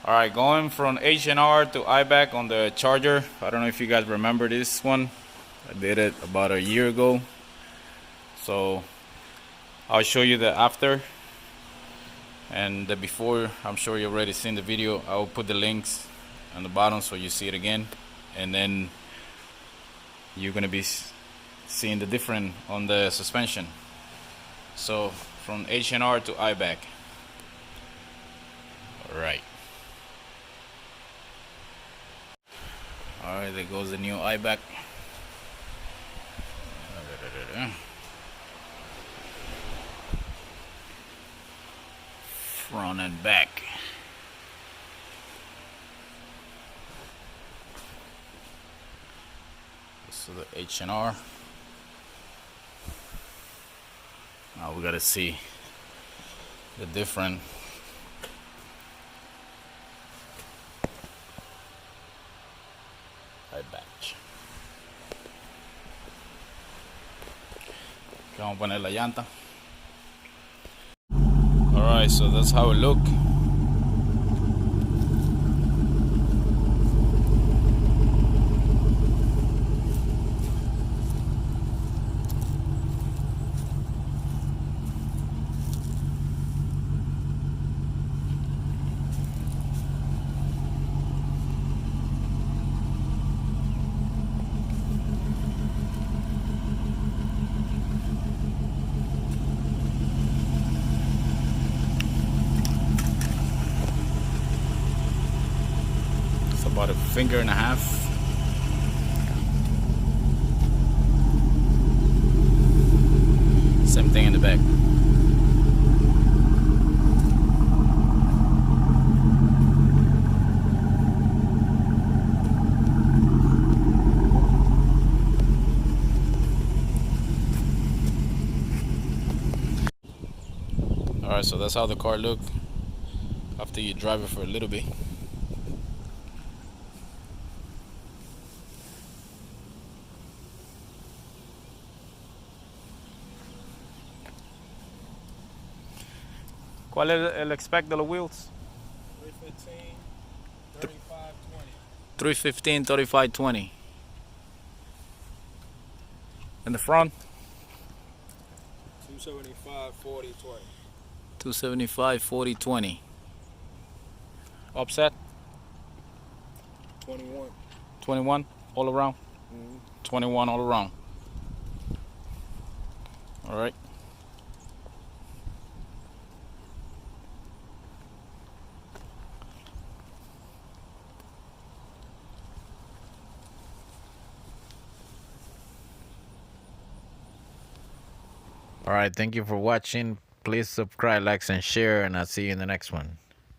All right, going from H&R to Eibach on the charger. I don't know if you guys remember this one. I did it about a year ago. So I'll show you the after and the before. I'm sure you already seen the video. I will put the links on the bottom so you see it again, and then you're gonna be seeing the difference on the suspension. So from H&R to Eibach. All right. Alright, there goes the new Eibach. Front and back. So the H&R. Now we gotta see the different. Eibach. Vamos a poner la llanta. Alright, so that's how it look. It's about a finger and a half. Same thing in the back. Alright, so that's how the car look after you drive it for a little bit. ¿Cuál es el spec de los wheels? 315, 3520. 315, 3520. In the front? 275, 40, 20. 275, 40, 20. Offset? 21. 21 all around? 21 all around. All right. All right, thank you for watching. Please subscribe, like, and share, and I'll see you in the next one.